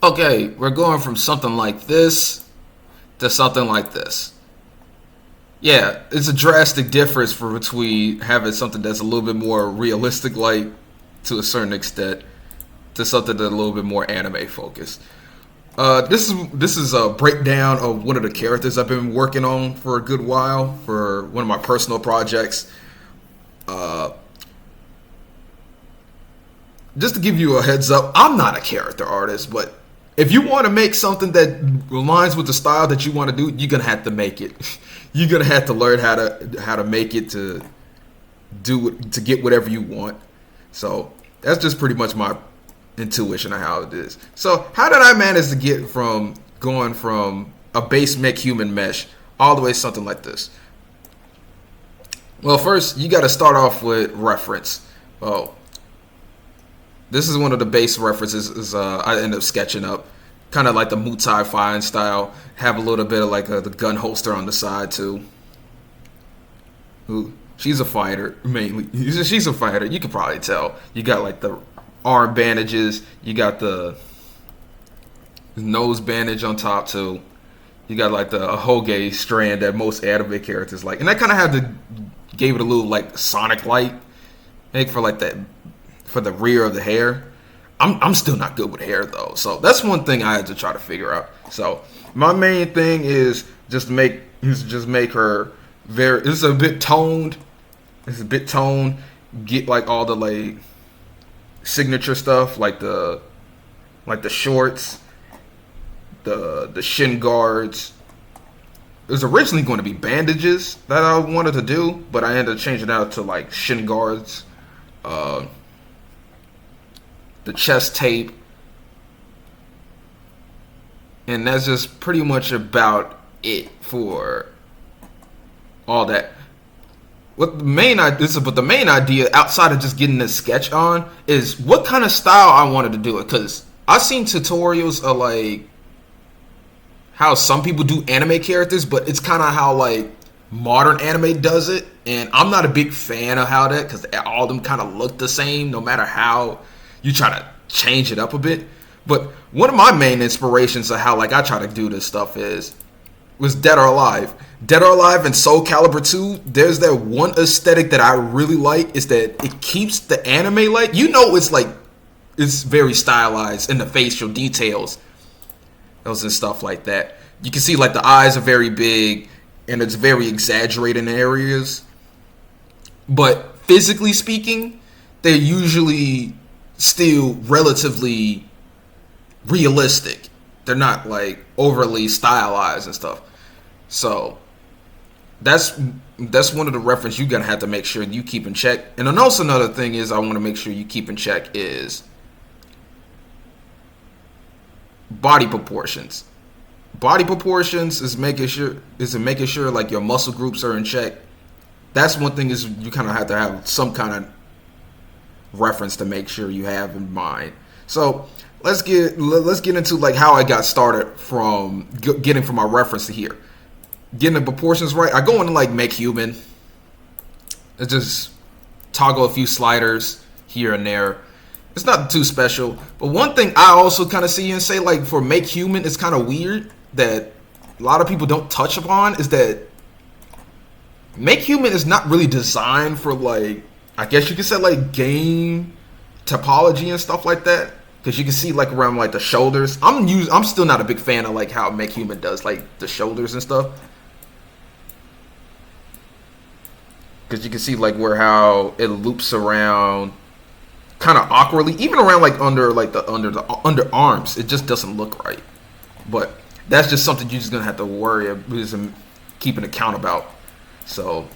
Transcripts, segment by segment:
Okay, we're going from something like this to something like this. Yeah, it's a drastic difference for between having something that's a little bit more realistic, like to a certain extent, to something that's a little bit more anime focused. This is a breakdown of one of the characters I've been working on for a good while for one of my personal projects. Uh, just to give you a heads up, I'm not a character artist, but if you want to make something that aligns with the style that you want to do, you're gonna have to make it. You're gonna have to learn how to make it to get whatever you want. So that's just pretty much my intuition of how it is. So how did I manage to get from going from a base MakeHuman mesh all the way to something like this? Well, first you got to start off with reference. Oh, this is one of the base references. Is I end up sketching up, kind of like the Mutai Fine style. Have a little bit of like the gun holster on the side too. Ooh, she's a fighter mainly. She's a fighter. You can probably tell. You got like the arm bandages. You got the nose bandage on top too. You got like the Hoge strand that most anime characters like, and that kind of had to gave it a little like Sonic light, I think for like that for the rear of the hair. I'm still not good with hair though, so that's one thing I had to try to figure out. So my main thing is just make her very. It's a bit toned. It's a bit toned. Get like all the like signature stuff, like the shorts, the shin guards. It was originally going to be bandages that I wanted to do, but I ended up changing it out to like shin guards, the chest tape, and that's just pretty much about it for all that. What the main idea outside of just getting this sketch on is what kind of style I wanted to do it, because I've seen tutorials of like how some people do anime characters, but it's kind of how like modern anime does it, and I'm not a big fan of how that, because all of them kind of look the same no matter how you try to change it up a bit. But one of my main inspirations of how like I try to do this stuff was Dead or Alive. Dead or Alive and Soul Calibur 2, there's that one aesthetic that I really like, is that it keeps the anime like, you know, it's very stylized in the facial details, those and stuff like that. You can see like the eyes are very big and it's very exaggerated in areas, but physically speaking, they're usually still relatively realistic. They're not like overly stylized and stuff. So that's one of the reference you're gonna have to make sure you keep in check. And then also another thing is I want to make sure you keep in check is body proportions. Body proportions is making sure like your muscle groups are in check. That's one thing, is you kind of have to have some kind of reference to make sure you have in mind. So let's get into like how I got started from getting from my reference to here. Getting the proportions right, I go into like MakeHuman. I just toggle a few sliders here and there. It's not too special. But one thing I also kind of see and say, like for MakeHuman, it's kind of weird that a lot of people don't touch upon, is that MakeHuman is not really designed for like, I guess you could say like game topology and stuff like that. Because you can see like around like the shoulders. I'm still not a big fan of like how MakeHuman does like the shoulders and stuff. Because you can see like how it loops around kind of awkwardly, even around like under arms. It just doesn't look right. But that's just something you're just gonna have to worry about, keep an account about. So,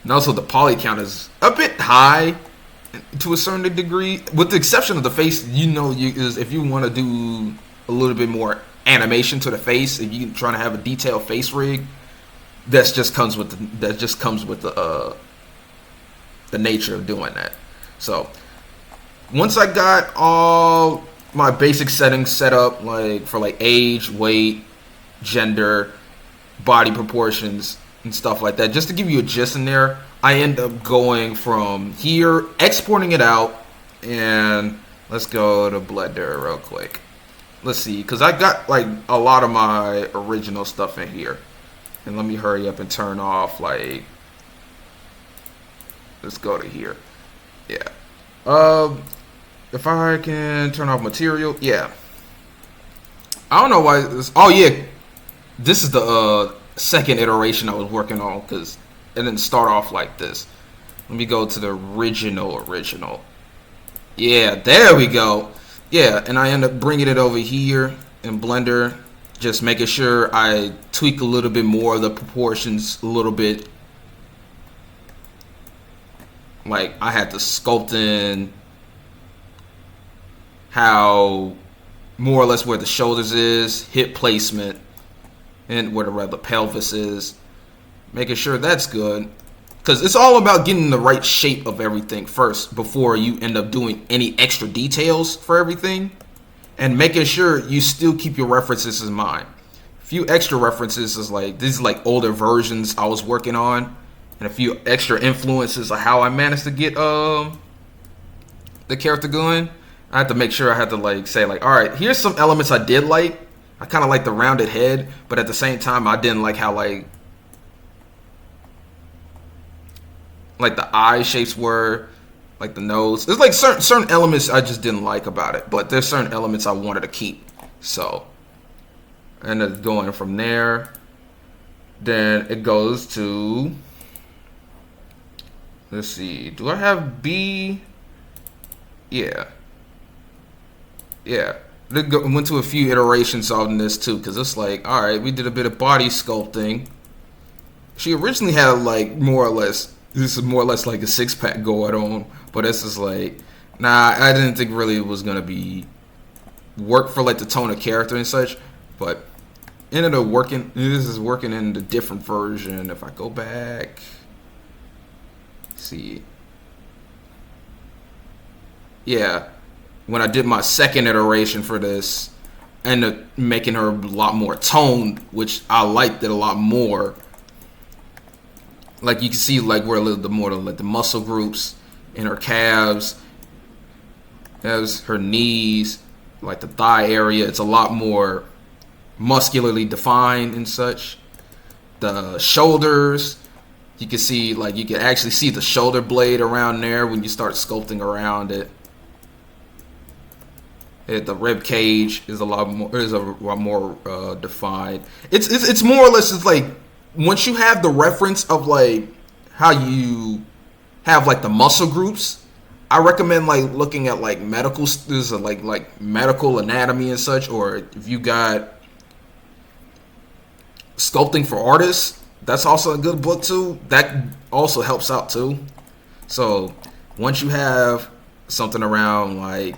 and also the poly count is a bit high to a certain degree, with the exception of the face. If you want to do a little bit more animation to the face, if you're trying to have a detailed face rig, that just comes with the nature of doing that. So once I got all my basic settings set up, like for like age, weight, gender, body proportions and stuff like that, just to give you a gist in there, I end up going from here, exporting it out, and Let's go to Blender real quick. Let's see, because I got like a lot of my original stuff in here. And let me hurry up and turn off, like, let's go to here. Yeah. If I can turn off material, yeah. I don't know why this, oh yeah, this is the second iteration I was working on, because it didn't start off like this. Let me go to the original. Yeah, there we go. Yeah, and I end up bringing it over here in Blender, just making sure I tweak a little bit more of the proportions a little bit. Like, I had to sculpt in how more or less where the shoulders is, hip placement, and where the pelvis is. Making sure that's good. Because it's all about getting the right shape of everything first before you end up doing any extra details for everything. And making sure you still keep your references in mind. A few extra references is like, these are like older versions I was working on. And a few extra influences of how I managed to get the character going. I had to make sure I had to like say like, all right, here's some elements I did like. I kind of like the rounded head, but at the same time I didn't like how like the eye shapes were, like the nose. There's like certain elements I just didn't like about it, but there's certain elements I wanted to keep. So I ended up going from there. Then it goes to, let's see, do I have B? Yeah. Went to a few iterations on this too, because it's like, all right, we did a bit of body sculpting. She originally had like more or less, this is more or less like a six-pack going on, but this is like, nah, I didn't think really it was gonna be work for like the tone of character and such, but ended up working. This is working in the different version. If I go back, see, yeah, when I did my second iteration for this, I ended up making her a lot more toned, which I liked it a lot more. Like you can see, like where a little more like the muscle groups in her calves, as her knees, like the thigh area, it's a lot more muscularly defined and such. The shoulders, you can see, like you can actually see the shoulder blade around there when you start sculpting around it. The rib cage is a lot more defined. It's more or less just like, once you have the reference of like how you have like the muscle groups, I recommend like looking at like medical, there's a like medical anatomy and such, or if you got sculpting for artists, that's also a good book too. That also helps out too. So once you have something around like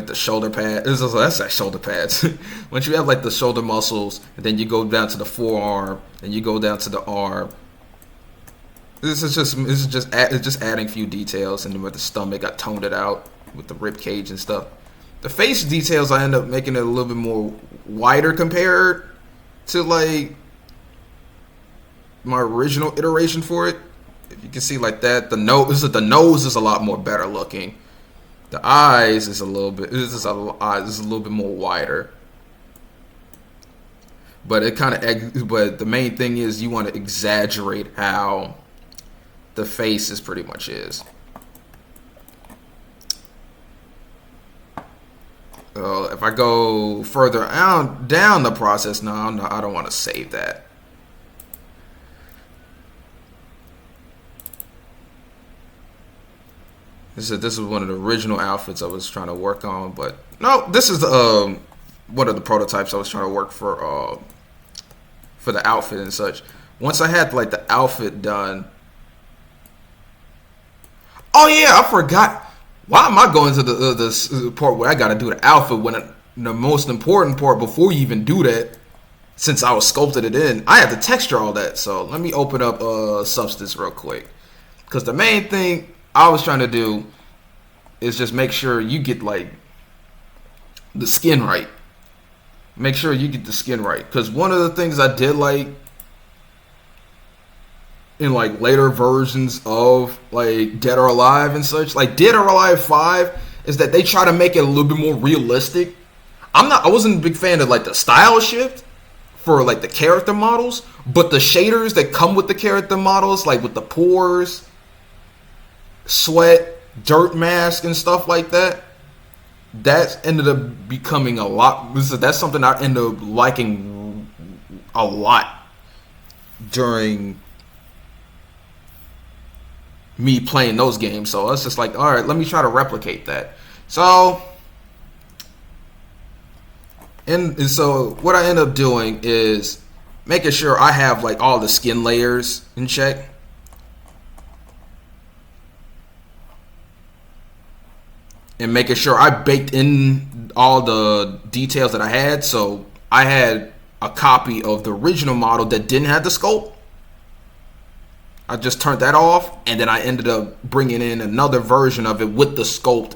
the shoulder pad, that's like shoulder pads. Once you have like the shoulder muscles, and then you go down to the forearm, and you go down to the arm. It's just adding a few details, and then with the stomach, I toned it out with the rib cage and stuff. The face details, I end up making it a little bit more wider compared to like my original iteration for it. If you can see like that, the nose is a lot more better looking. The eyes is a little bit more wider, but but the main thing is you want to exaggerate how the face is pretty much is. If I go further down the process now, I don't want to save that. This is one of the original outfits I was trying to work on, but no, this is one of the prototypes I was trying to work for the outfit and such. Once I had like the outfit done, oh yeah, I forgot. Why am I going to the part where I got to do the outfit when the most important part before you even do that? Since I was sculpted it in, I had to texture all that. So let me open up Substance real quick, because the main thing I was trying to do is just make sure you get like the skin right. Make sure you get the skin right, because one of the things I did like in like later versions of like Dead or Alive and such. Like Dead or Alive 5 is that they try to make it a little bit more realistic. I wasn't a big fan of like the style shift for like the character models, but the shaders that come with the character models, like with the pores, sweat, dirt mask, and stuff like that, that ended up becoming a lot. That's something I ended up liking a lot during me playing those games. So it's just like, all right, let me try to replicate that. So, and so what I end up doing is making sure I have like all the skin layers in check. And making sure I baked in all the details that I had. So I had a copy of the original model that didn't have the sculpt. I just turned that off, and then I ended up bringing in another version of it with the sculpt,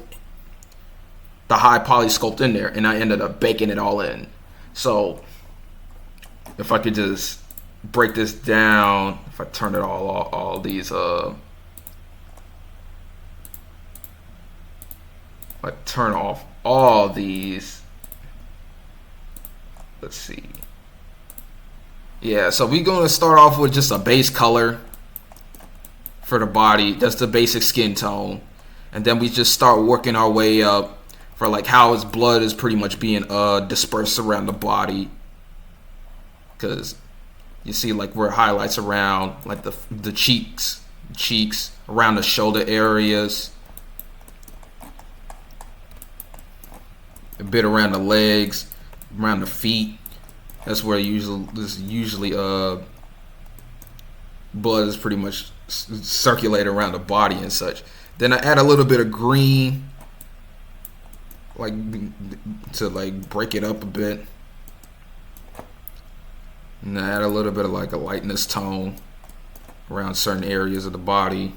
the high poly sculpt in there, and I ended up baking it all in. So if I could just break this down, if I turn it all these I turn off all these. Let's see. Yeah, so we're going to start off with just a base color for the body. That's the basic skin tone. And then we just start working our way up for like how his blood is pretty much being dispersed around the body. Because you see like where highlights around like the cheeks, around the shoulder areas. A bit around the legs, around the feet. That's where usually blood is pretty much circulated around the body and such. Then I add a little bit of green, like to like break it up a bit. And I add a little bit of like a lightness tone around certain areas of the body.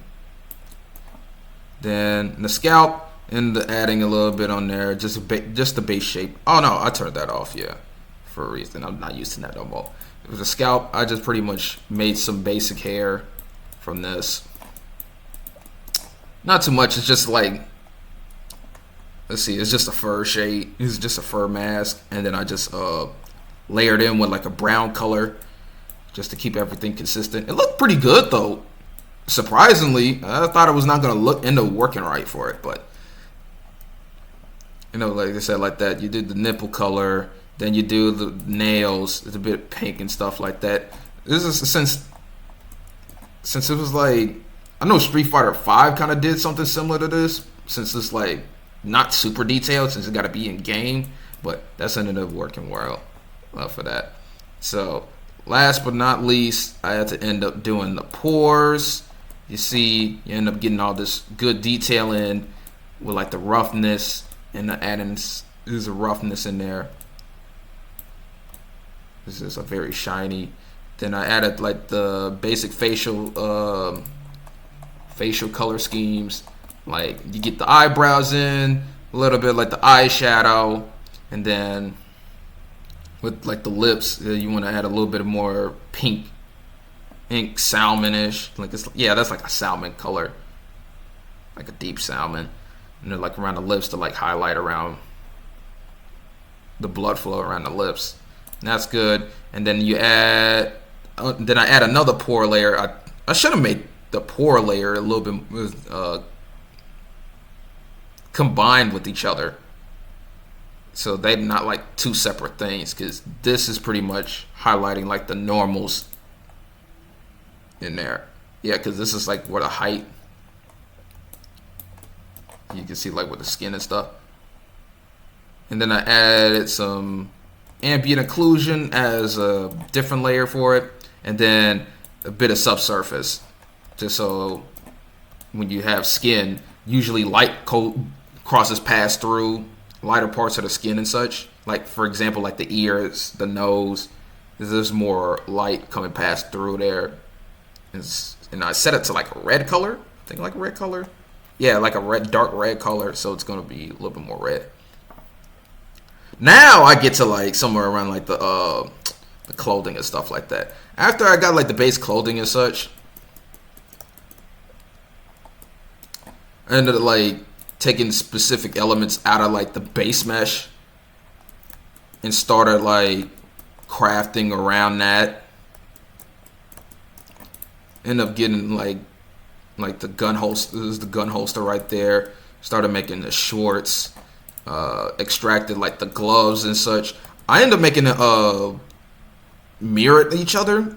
Then the scalp. And adding a little bit on there, just the base shape. Oh no, I turned that off, yeah, for a reason. I'm not using that no more. It was a scalp. I just pretty much made some basic hair from this. Not too much. It's just like, let's see, it's just a fur shade. It's just a fur mask, and then I just layered in with like a brown color, just to keep everything consistent. It looked pretty good though. Surprisingly, I thought it was not gonna end up working right for it, but. You know, like I said, like that. You did the nipple color, then you do the nails. It's a bit pink and stuff like that. This is since it was like, I know Street Fighter 5 kind of did something similar to this. Since it's like not super detailed, since it's got to be in game, but that's ended up working well for that. So last but not least, I had to end up doing the pores. You see, you end up getting all this good detail in with like the roughness. And adding there's a roughness in there. This is a very shiny. Then I added like the basic facial color schemes. Like you get the eyebrows in, a little bit like the eyeshadow, and then with like the lips, you want to add a little bit more pink, salmonish. Like that's like a salmon color, like a deep salmon. And then like around the lips to like highlight around the blood flow around the lips. And that's good. And then you add, then I add another pore layer. I should have made the pore layer a little bit combined with each other, so they're not like two separate things. Because this is pretty much highlighting like the normals in there. Yeah, because this is like where the height. You can see like with the skin and stuff. And then I added some ambient occlusion as a different layer for it. And then a bit of subsurface. Just so when you have skin, usually light crosses pass through lighter parts of the skin and such. Like for example, like the ears, the nose. There's more light coming past through there. And I set it to like a red color. I think like a red color. Yeah, like a dark red color, so it's gonna be a little bit more red. Now I get to like somewhere around like the clothing and stuff like that. After I got like the base clothing and such, I ended up like taking specific elements out of like the base mesh and started like crafting around that. End up getting like the gun holster. This is the gun holster right there. Started making the shorts. Extracted like the gloves and such. I ended up making it mirrored each other,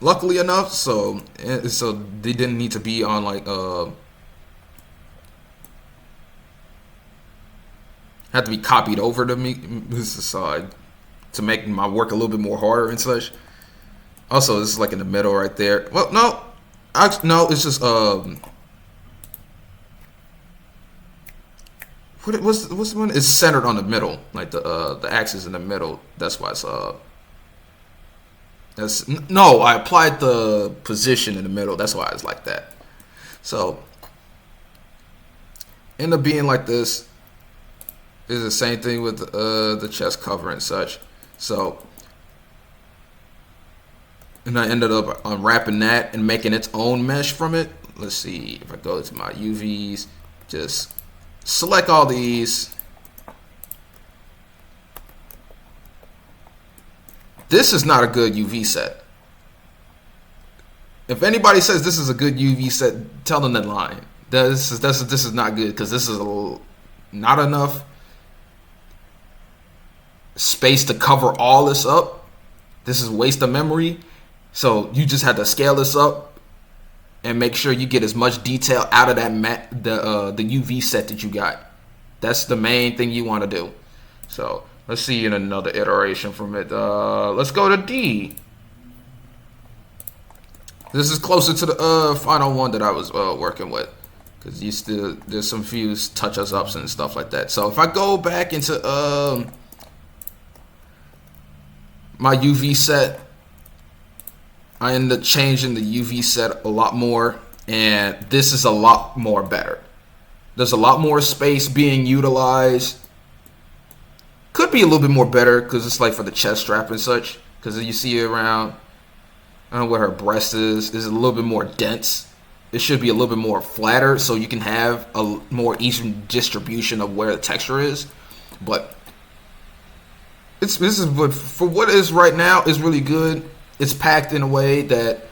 luckily enough. So they didn't need to be on like had to be copied over to me. So to make my work a little bit more harder and such. Also, this is like in the middle right there. Well, no, it's just what's the one? It's centered on the middle, like the axis in the middle. That's why it's That's no. I applied the position in the middle. That's why it's like that. So end up being like this. Is the same thing with the chest cover and such. So. And I ended up unwrapping that and making its own mesh from it. Let's see if I go to my UVs, just select all these. This is not a good UV set. If anybody says this is a good UV set, tell them they're lying. This is not good because this is not enough space to cover all this up. This is waste of memory. So you just have to scale this up and make sure you get as much detail out of that the UV set that you got. That's the main thing you want to do. So let's see in another iteration from it. Let's go to D. This is closer to the final one that I was working with, because there's some few touch ups and stuff like that. So if I go back into my UV set, I ended up changing the UV set a lot more, and this is a lot more better. There's a lot more space being utilized. Could be a little bit more better because it's like for the chest strap and such, because you see it around, I don't know where her breast is a little bit more dense. It should be a little bit more flatter so you can have a more even distribution of where the texture is. But for what it is right now, is really good. It's packed in a way that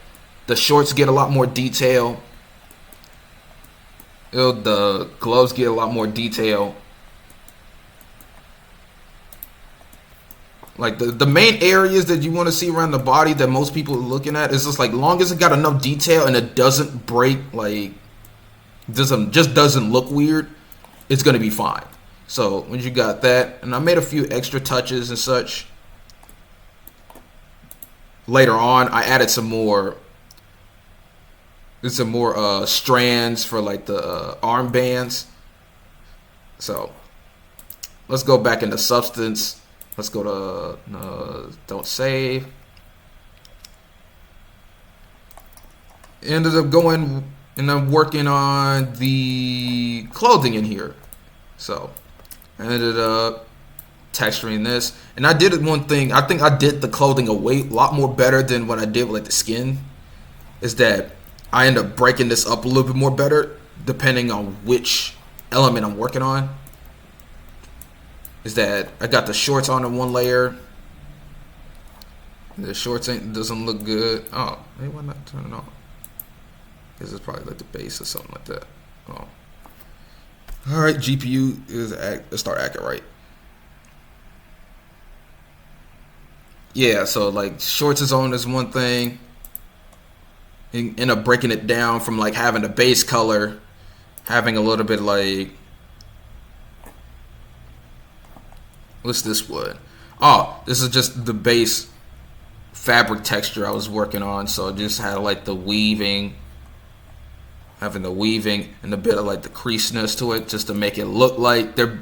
the shorts get a lot more detail. The gloves get a lot more detail. Like the main areas that you want to see around the body that most people are looking at is just like, long as it got enough detail and it doesn't break, like doesn't look weird, it's gonna be fine. So when you got that, and I made a few extra touches and such. Later on, I added some more strands for like the armbands. So let's go back into substance. Let's go to don't save. Ended up going and I'm working on the clothing in here. So I ended up texturing this, and I did one thing. I think I did the clothing a lot more better than what I did with like the skin. Is that I end up breaking this up a little bit more better depending on which element I'm working on. Is that I got the shorts on in one layer. The shorts doesn't look good. Oh, maybe why not turn it on? This is probably like the base or something like that. Oh, all right. GPU let's start acting right. Yeah, so like shorts is on as one thing. And end up breaking it down from like having a base color, having a little bit like, what's this wood? Oh, this is just the base fabric texture I was working on. So I just had like the weaving, having the weaving and a bit of like the creasiness to it, just to make it look like they're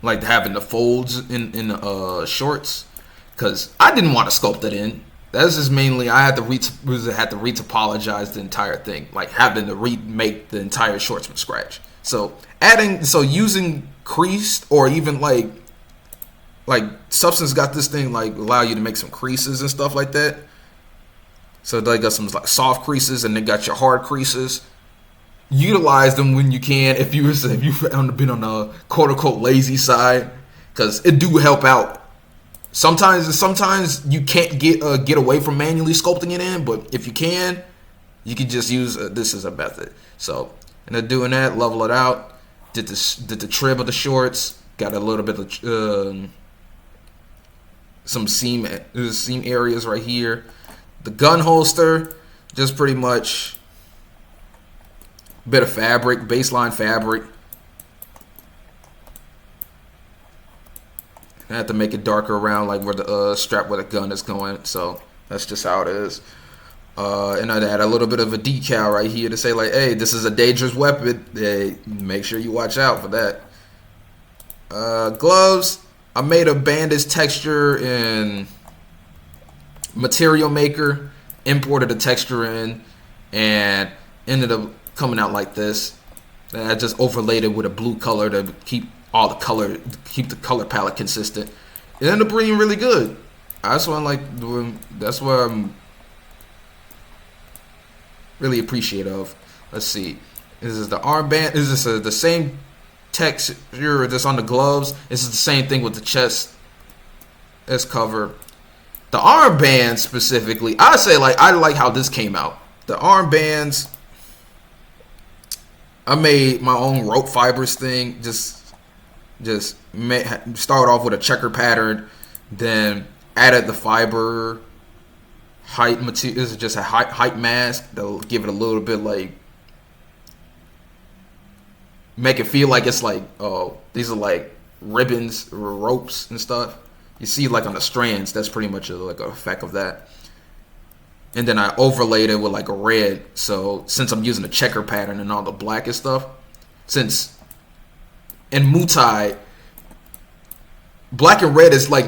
like having the folds in the shorts, because I didn't want to sculpt it in. That's just mainly I had to retopologize the entire thing, like having to remake the entire shorts from scratch. So using creased, or even like Substance got this thing like allow you to make some creases and stuff like that. So they got some like soft creases and they got your hard creases. Utilize them when you can if you've been on the quote unquote lazy side, because it do help out. Sometimes you can't get away from manually sculpting it in, but if you can just use this as a method. So and then doing that, level it out. Did the trim of the shorts. Got a little bit of some seam areas right here. The gun holster, just pretty much a bit of fabric, baseline fabric. I had to make it darker around like where the strap where the gun is going, so that's just how it is. And I had a little bit of a decal right here to say like, hey, this is a dangerous weapon. Hey, make sure you watch out for that. Gloves, I made a bandage texture in Material Maker, imported the texture in, and ended up coming out like this. And I just overlaid it with a blue color to keep the color palette consistent. It ended up being really good. That's what I'm really appreciative of. Let's see. This is the armband. Is this the same texture that's on the gloves? This is the same thing with the chest as cover. The armbands specifically, I say like I like how this came out. The armbands, I made my own rope fibers thing. Just started off with a checker pattern, then added the fiber height material. This is just a height mask that'll give it a little bit like, make it feel like it's like, oh, these are like ribbons or ropes and stuff. You see like on the strands, that's pretty much like an effect of that. And then I overlaid it with like a red. So since I'm using the checker pattern and all the black and stuff, since in Muay Thai, black and red is like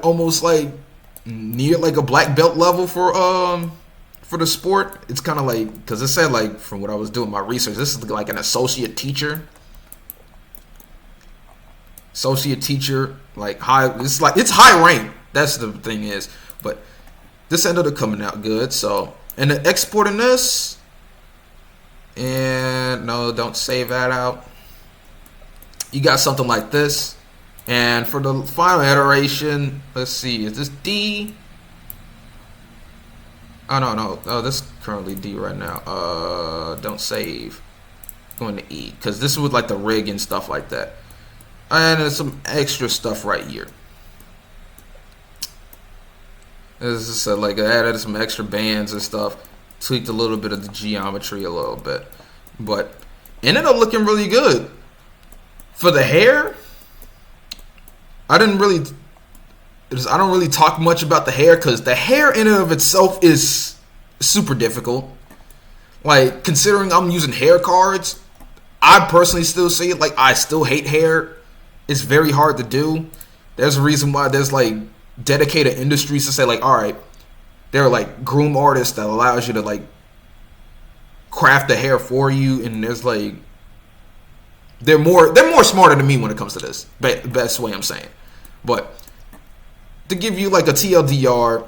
almost like near like a black belt level for the sport. It's kind of like, because it said like, from what I was doing my research, this is like an associate teacher, like high. It's high rank. That's the thing is, but this ended up coming out good. So, and then exporting this, and no, don't save that out. You got something like this, and for the final iteration, let's see, is this D? Oh no, oh, this is currently D right now. Don't save. Going to E, because this is with like the rig and stuff like that. And there's some extra stuff right here. This is like I added some extra bands and stuff, tweaked a little bit of the geometry a little bit, but ended up looking really good. For the hair, I don't really talk much about the hair, because the hair in and of itself is super difficult. Like, considering I'm using hair cards, I personally still see it like I still hate hair. It's very hard to do. There's a reason why there's like dedicated industries to say like, all right, there are like groom artists that allows you to like craft the hair for you, and there's like they're more smarter than me when it comes to this. Best way I'm saying. But to give you like a TLDR,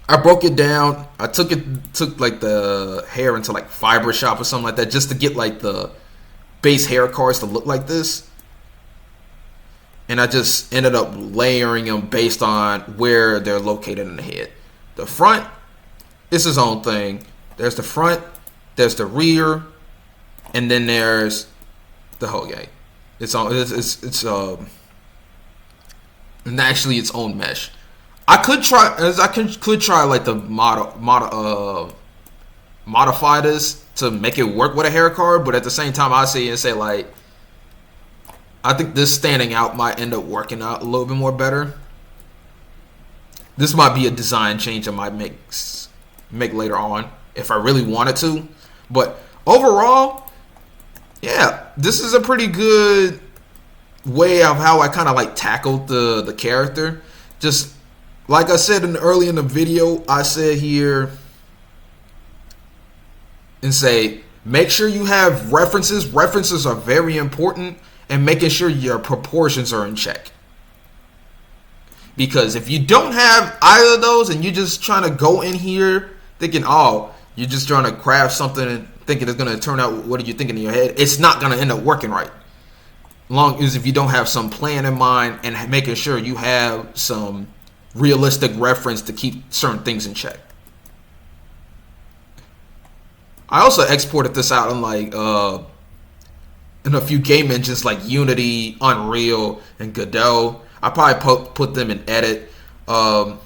I broke it down. I took like the hair into like Fiber Shop or something like that, just to get like the base hair cards to look like this. And I just ended up layering them based on where they're located in the head. The front is its own thing. There's the front, there's the rear, and then there's the whole gang. It's and actually its own mesh. I could try like the modify this to make it work with a hair card, but at the same time I say like, I think this standing out might end up working out a little bit more better. This might be a design change I might make later on if I really wanted to. But overall, yeah, this is a pretty good way of how I kind of like tackled the character. Just like I said early in the video, I said here and say, make sure you have references. References are very important. And making sure your proportions are in check. Because if you don't have either of those and you're just trying to go in here thinking, oh, you're just trying to craft something and thinking it's going to turn out what are you thinking in your head, it's not going to end up working right. Long as if you don't have some plan in mind and making sure you have some realistic reference to keep certain things in check. I also exported this out on like in a few game engines like Unity, Unreal, and Godot. I probably put them in edit. And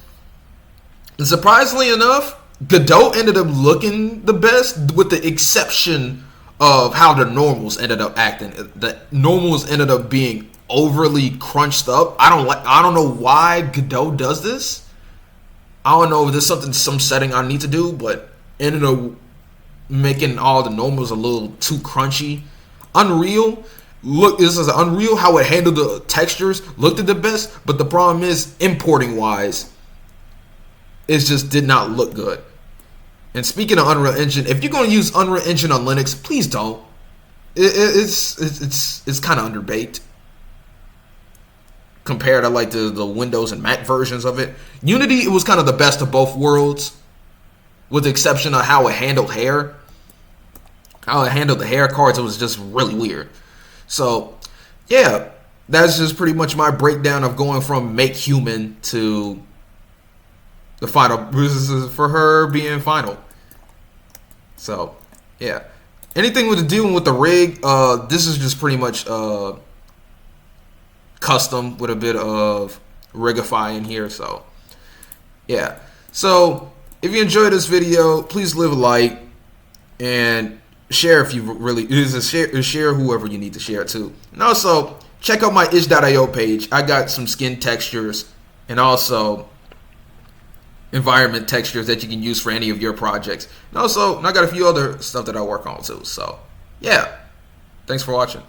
surprisingly enough, Godot ended up looking the best, with the exception of how the normals ended up acting. The normals ended up being overly crunched up. I don't know why Godot does this. I don't know if there's some setting I need to do, but ended up making all the normals a little too crunchy. Unreal, this is Unreal, how it handled the textures looked at the best, but the problem is importing wise, it just did not look good. And speaking of Unreal Engine, if you're going to use Unreal Engine on Linux, please don't. It's kind of underbaked compared to like the Windows and Mac versions of it. Unity, it was kind of the best of both worlds, with the exception of how it handled hair. How it handled the hair cards, it was just really weird. So, yeah, that's just pretty much my breakdown of going from MakeHuman to the final. This is for her being final. So, yeah. Anything with dealing with the rig, this is just pretty much custom with a bit of rigify in here. So, yeah. So, if you enjoyed this video, please leave a like and share if you really share whoever you need to share it to. And also check out my itch.io page. I got some skin textures and also environment textures that you can use for any of your projects. And also I got a few other stuff that I work on too. So yeah, thanks for watching.